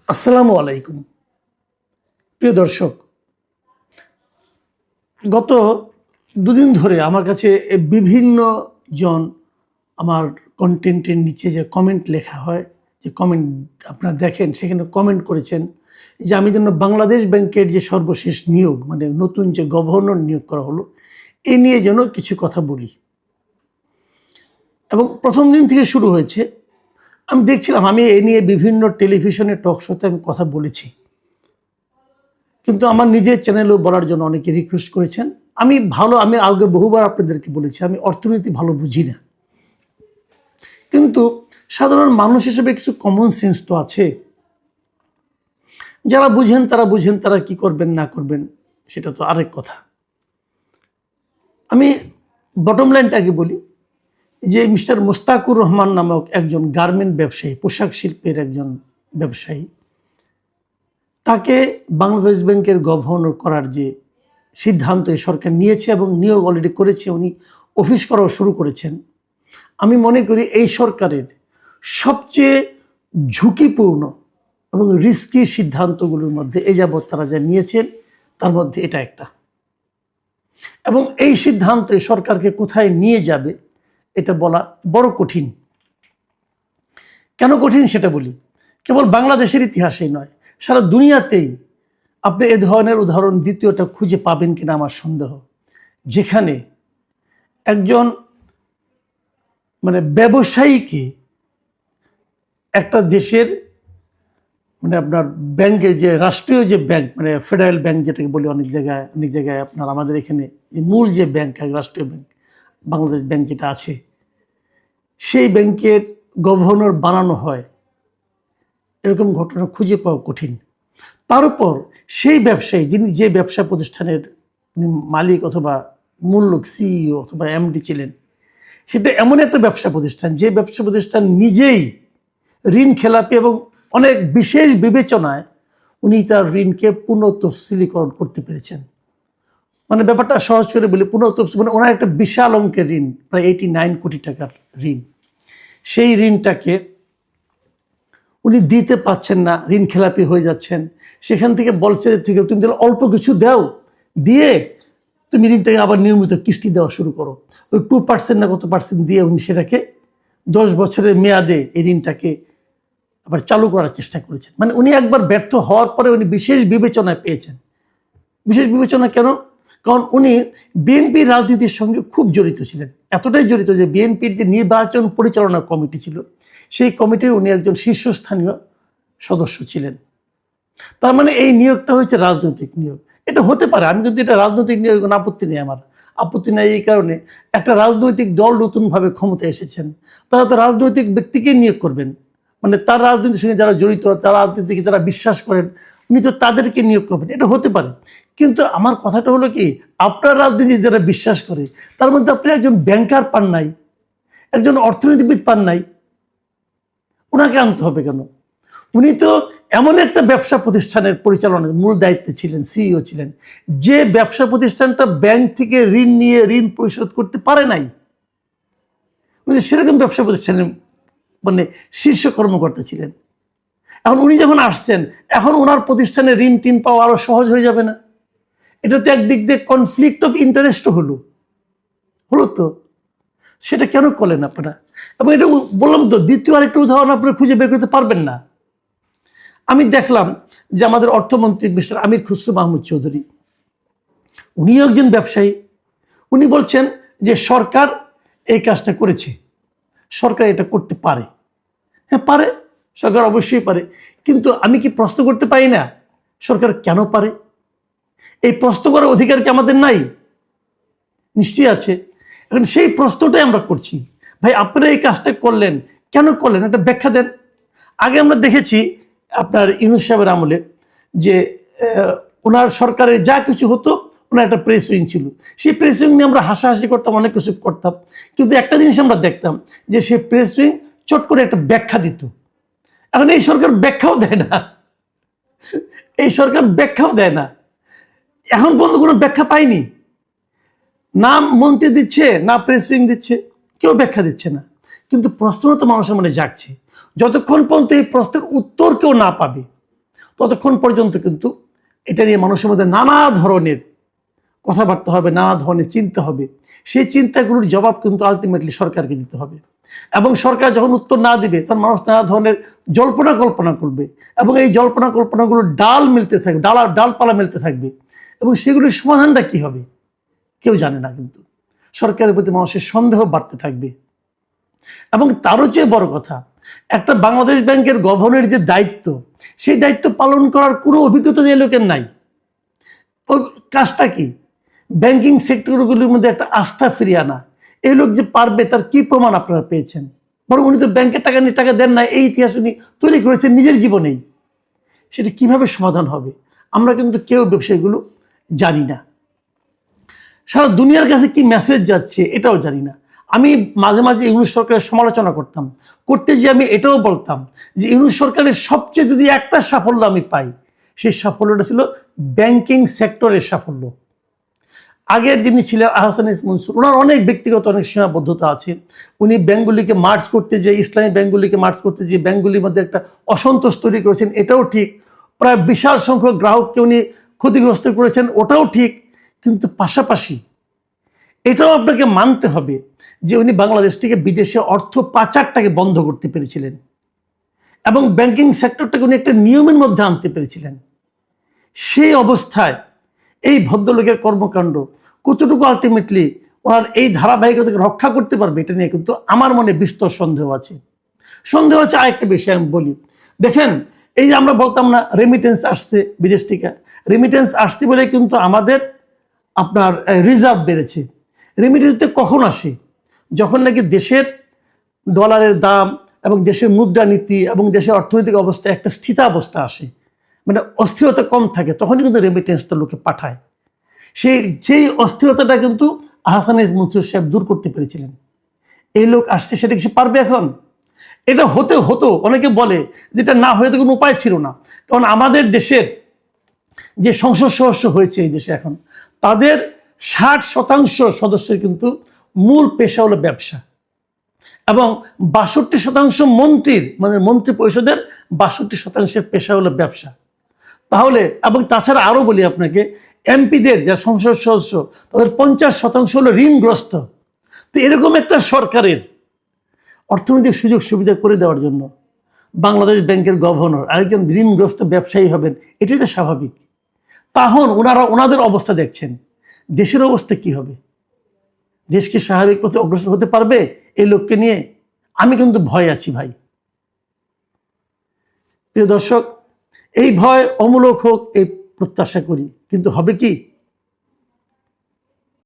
আসসালামু আলাইকুম প্রিয় দর্শক, গত দুদিন ধরে আমার কাছে বিভিন্ন জন আমার কন্টেন্টের নিচে যে কমেন্ট লেখা হয়, যে কমেন্ট আপনারা দেখেন, সেখানে কমেন্ট করেছেন যে আমি যেন বাংলাদেশ ব্যাংকের যে সর্বশেষ নিয়োগ, মানে নতুন যে গভর্নর নিয়োগ করা হলো, এ নিয়ে যেন কিছু কথা বলি। এবং প্রথম দিন থেকে শুরু হয়েছে, আমি দেখছিলাম, আমি এ নিয়ে বিভিন্ন টেলিভিশনে টক শোতে আমি কথা বলেছি, কিন্তু আমার নিজের চ্যানেলেও বলার জন্য অনেকে রিকোয়েস্ট করেছেন। আমি আগে বহুবার আপনাদেরকে বলেছি, আমি অর্থনীতি ভালো বুঝি না, কিন্তু সাধারণ মানুষ হিসেবে কিছু কমন সেন্স তো আছে। যারা বুঝেন তারা কি করবেন না করবেন সেটা তো আরেক কথা। আমি বটম লাইনটাকে বলি যে মিস্টার মোস্তাকুর রহমান নামক একজন গার্মেন্ট ব্যবসায়ী, পোশাক শিল্পের একজন ব্যবসায়ী, তাকে বাংলাদেশ ব্যাংকের গভর্নর করার যে সিদ্ধান্ত এই সরকার নিয়েছে এবং নিয়োগ অলরেডি করেছে, উনি অফিস করাও শুরু করেছেন। আমি মনে করি এই সরকারের সবচেয়ে ঝুঁকিপূর্ণ এবং রিস্কি সিদ্ধান্তগুলোর মধ্যে এ যাবৎ তারা যা নিয়েছেন তার মধ্যে এটা একটা। এবং এই সিদ্ধান্তে সরকারকে কোথায় নিয়ে যাবে এটা বলা বড় কঠিন। কেন কঠিন সেটা বলি। কেবল বাংলাদেশের ইতিহাসেই নয়, সারা দুনিয়াতেই আপনি এ ধরনের উদাহরণ দ্বিতীয়টা খুঁজে পাবেন কিনা আমার সন্দেহ, যেখানে একজন ব্যবসায়ীকে একটা দেশের আপনার ব্যাংকের যে রাষ্ট্রীয় যে ব্যাংক, ফেডারেল ব্যাংক যেটাকে বলি অনেক জায়গায় আপনার আমাদের এখানে যে মূল যে ব্যাংক, রাষ্ট্রীয় ব্যাংক বাংলাদেশ ব্যাংক যেটা আছে, সেই ব্যাংকের গভর্নর বানানো হয়, এরকম ঘটনা খুঁজে পাওয়া কঠিন। তার উপর সেই ব্যবসায়ী, যিনি যে ব্যবসা প্রতিষ্ঠানের মালিক অথবা মূল লোক, সিইও অথবা এমডি ছিলেন, সেটা এমন একটা ব্যবসা প্রতিষ্ঠান যে ব্যবসা প্রতিষ্ঠান নিজেই ঋণ খেলাপি এবং অনেক বিশেষ বিবেচনায় উনি তার ঋণকে পুনঃতফসিলীকরণ করতে পেরেছেন। ব্যাপারটা সহজ করে বলি, পুনঃতফসিল ওনার একটা বিশাল অঙ্কের ঋণ, প্রায় 89 কোটি টাকার ঋণ, সেই ঋণটাকে উনি দিতে পারছেন না, ঋণ খেলাপি হয়ে যাচ্ছেন। সেখান থেকে বলছে যে তুমি তাহলে অল্প কিছু দাও, দিয়ে তুমি ঋণটাকে আবার নিয়মিত কিস্তি দেওয়া শুরু করো। ওই 2% না কত পার্সেন্ট দিয়ে উনি সেটাকে 10 বছরের মেয়াদে এই ঋণটাকে আবার চালু করার চেষ্টা করেছেন। উনি একবার ব্যর্থ হওয়ার পরে উনি বিশেষ বিবেচনায় পেয়েছেন। বিশেষ বিবেচনা কেন? কারণ উনি বিএনপির রাজনীতির সঙ্গে খুব জড়িত ছিলেন, এতটাই জড়িত যে বিএনপির যে নির্বাচন পরিচালনা কমিটি ছিল, সেই কমিটির উনি একজন শীর্ষস্থানীয় সদস্য ছিলেন। তার এই নিয়োগটা হয়েছে রাজনৈতিক নিয়োগ। এটা হতে পারে, আমি কিন্তু এটা রাজনৈতিক নিয়োগ আপত্তি নেই, আমার আপত্তি নেই এই কারণে, একটা রাজনৈতিক দল নতুনভাবে ক্ষমতায় এসেছেন, তারা তো রাজনৈতিক ব্যক্তিকে নিয়োগ করবেন, তার রাজনীতির সঙ্গে যারা জড়িত, তার রাজনীতিকে যারা বিশ্বাস করেন, উনি তো তাদেরকে নিয়োগ করবেন, এটা হতে পারে। কিন্তু আমার কথাটা হলো কি, আপনার রাজনীতি যারা বিশ্বাস করে তার মধ্যে আপনি একজন ব্যাংকার পান নাই, একজন অর্থনীতিবিদ পান নাই, ওনাকে আনতে হবে কেন? উনি তো এমন একটা ব্যবসা প্রতিষ্ঠানের পরিচালনার মূল দায়িত্বে ছিলেন, সিইও ছিলেন, যে ব্যবসা প্রতিষ্ঠানটা ব্যাংক থেকে ঋণ নিয়ে ঋণ পরিশোধ করতে পারে নাই। উনি সেরকম ব্যবসা প্রতিষ্ঠানের শীর্ষ কর্মকর্তা ছিলেন। এখন উনি যখন আসছেন, এখন ওনার প্রতিষ্ঠানে ঋণ টিন পাওয়া আরো সহজ হয়ে যাবে না? এটা তো একদিক দিয়ে কনফ্লিক্ট অফ ইন্টারেস্টও হলো তো, সেটা কেন করলেন আপনারা? এবং এটা বললাম তো, দ্বিতীয় আরেকটা উদাহরণ আপনারা খুঁজে বের করতে পারবেন না। আমি দেখলাম যে আমাদের অর্থমন্ত্রী মিস্টার আমির খুসরো মাহমুদ চৌধুরী, উনিও একজন ব্যবসায়ী, উনি বলছেন যে সরকার এই কাজটা করেছে, সরকার এটা করতে পারে। হ্যাঁ পারে, সরকার অবশ্যই পারে, কিন্তু আমি কি প্রশ্ন করতে পারি না সরকার কেন পারে? এই প্রশ্ন করার অধিকার কি আমাদের নাই? নিশ্চয়ই আছে। এখন সেই প্রশ্নটাই আমরা করছি, ভাই আপনারা এই কাজটা করলেন, কেন করলেন, একটা ব্যাখ্যা দেন। আগে আমরা দেখেছি আপনার ইউনূস সাহেবের আমলে যে ওনার সরকারের যা কিছু হতো, ওনার একটা প্রেস উইং ছিল, সেই প্রেস উইং নিয়ে আমরা হাসাহাসি করতাম, অনেক কিছু করতাম, কিন্তু একটা জিনিস আমরা দেখতাম যে সেই প্রেস উইং চট করে একটা ব্যাখ্যা দিত। এখন এই সরকার ব্যাখ্যাও দেয় না, এই সরকার ব্যাখ্যাও দেয় না, এখন পর্যন্ত কোনো ব্যাখ্যা পাইনি। না মন্ত্রী দিচ্ছে, না প্রেস উইং দিচ্ছে, কেউ ব্যাখ্যা দিচ্ছে না। কিন্তু প্রশ্ন তো মানুষের মনে জাগছে, যতক্ষণ পর্যন্ত এই প্রশ্নের উত্তর কেউ না পাবে, ততক্ষণ পর্যন্ত কিন্তু এটা নিয়ে মানুষের মধ্যে নানা ধরনের কথাবার্তা হবে, নানা ধরনের চিন্তা হবে। সেই চিন্তাগুলোর জবাব কিন্তু আলটিমেটলি সরকারকে দিতে হবে, এবং সরকার যখন উত্তর না দিবে তখন মানুষ নানা ধরনের জল্পনা কল্পনা করবে, এবং এই জল্পনা কল্পনাগুলো ডাল মিলতে থাকবে, ডালপালা মিলতে থাকবে, এবং সেগুলির সমাধানটা কি হবে কেউ জানে না। কিন্তু সরকারের প্রতি মানুষের সন্দেহ বাড়তে থাকবে। এবং তারও চেয়ে বড় কথা, একটা বাংলাদেশ ব্যাংকের গভর্নরের যে দায়িত্ব, সেই দায়িত্ব পালন করার কোনো অভিজ্ঞতা যে লোকের নাই। ওই কাজটা কি? ব্যাংকিং সেক্টরগুলির মধ্যে একটা আস্থা ফিরিয়ে আনা। এই লোক যে পারবে তার কি প্রমাণ আপনারা পেয়েছেন? বরং উনি তো ব্যাংকের টাকা নিয়ে টাকা দেন না, এই ইতিহাস উনি তৈরি করেছেন নিজের জীবনেই। সেটা কিভাবে সমাধান হবে আমরা কিন্তু কেউ ব্যবসায়ীগুলো জানি না। সারা দুনিয়ার কাছে কি মেসেজ যাচ্ছে এটাও জানি না। আমি মাঝে মাঝে ইউনূস সরকারের সমালোচনা করতে গিয়ে আমি এটাও বলতাম যে ইউনূস সরকারের সবচেয়ে যদি একটা সাফল্য আমি পাই, সেই সাফল্যটা ছিল ব্যাংকিং সেক্টরের সাফল্য। আগের যিনি ছিলেন আহসান এস মনসুর, ওনার অনেক ব্যক্তিগত অনেক সীমাবদ্ধতা আছে। উনি ব্যাংকগুলিকে মার্জ করতে যেয়ে, ইসলামী ব্যাংকগুলিকে মার্জ করতে যেয়ে ব্যাংকগুলির মধ্যে একটা অসন্তোষ তৈরি করেছেন, এটাও ঠিক। প্রায় বিশাল সংখ্যক গ্রাহককে উনি ক্ষতিগ্রস্ত করেছেন, ওটাও ঠিক। কিন্তু পাশাপাশি এটাও আপনাকে মানতে হবে যে উনি বাংলাদেশ থেকে বিদেশে অর্থ পাচারটাকে বন্ধ করতে পেরেছিলেন, এবং ব্যাংকিং সেক্টরটাকে উনি একটা নিয়মের মধ্যে আনতে পেরেছিলেন। সেই অবস্থায় এই ভদ্রলোকের কর্মকাণ্ড কতটুকু আলটিমেটলি ওনার এই ধারাবাহিকতাকে রক্ষা করতে পারবে, এটা নিয়ে কিন্তু আমার মনে বিস্তর সন্দেহ আছে। আরেকটা বিষয় আমি বলি, দেখেন, এই যে আমরা বলতাম না রেমিটেন্স আসছে বিদেশ থেকে, রেমিটেন্স আসছে বলে কিন্তু আমাদের আপনার রিজার্ভ বেড়েছে। রেমিটেন্সটা কখন আসে? যখন নাকি দেশের ডলারের দাম এবং দেশের মুদ্রানীতি এবং দেশের অর্থনৈতিক অবস্থা একটা স্থিতাবস্থা আসে, মানে অস্থিরতা কম থাকে, তখনই কিন্তু রেমিটেন্সটা লোকে পাঠায়। সেই অস্থিরতাটা কিন্তু আহসান এস মনসুর সাহেব দূর করতে পেরেছিলেন। এই লোক আসছে, সেটা কি সে পারবে এখন? এটা হতো অনেকে বলে যে এটা না হয়ে তো কোনো উপায় ছিল না, কারণ আমাদের দেশের যে সংসদ সদস্য হয়েছে এই দেশে এখন, তাদের 60% সদস্যের কিন্তু মূল পেশা হলো ব্যবসা, এবং 62% মন্ত্রীর, মানে মন্ত্রী পরিষদের 62% পেশা হলো ব্যবসা। তাহলে, এবং তাছাড়া আরও বলি আপনাকে, এমপিদের যারা সংসদ সদস্য, তাদের 50% হলো ঋণগ্রস্ত। তো এরকম একটা সরকারের অর্থনৈতিক সুযোগ সুবিধা করে দেওয়ার জন্য বাংলাদেশ ব্যাংকের গভর্নর আরেকজন ঋণগ্রস্ত ব্যবসায়ী হবেন, এটাই তো স্বাভাবিক। তখন ওনাদের অবস্থা দেখছেন, দেশের অবস্থা কি হবে? দেশ কি স্বাভাবিক পথে অগ্রসর হতে পারবে এই লোককে নিয়ে? আমি কিন্তু ভয় আছি ভাই। প্রিয় দর্শক, এই ভয় অমূলক হোক এই প্রত্যাশা করি, কিন্তু হবে কি?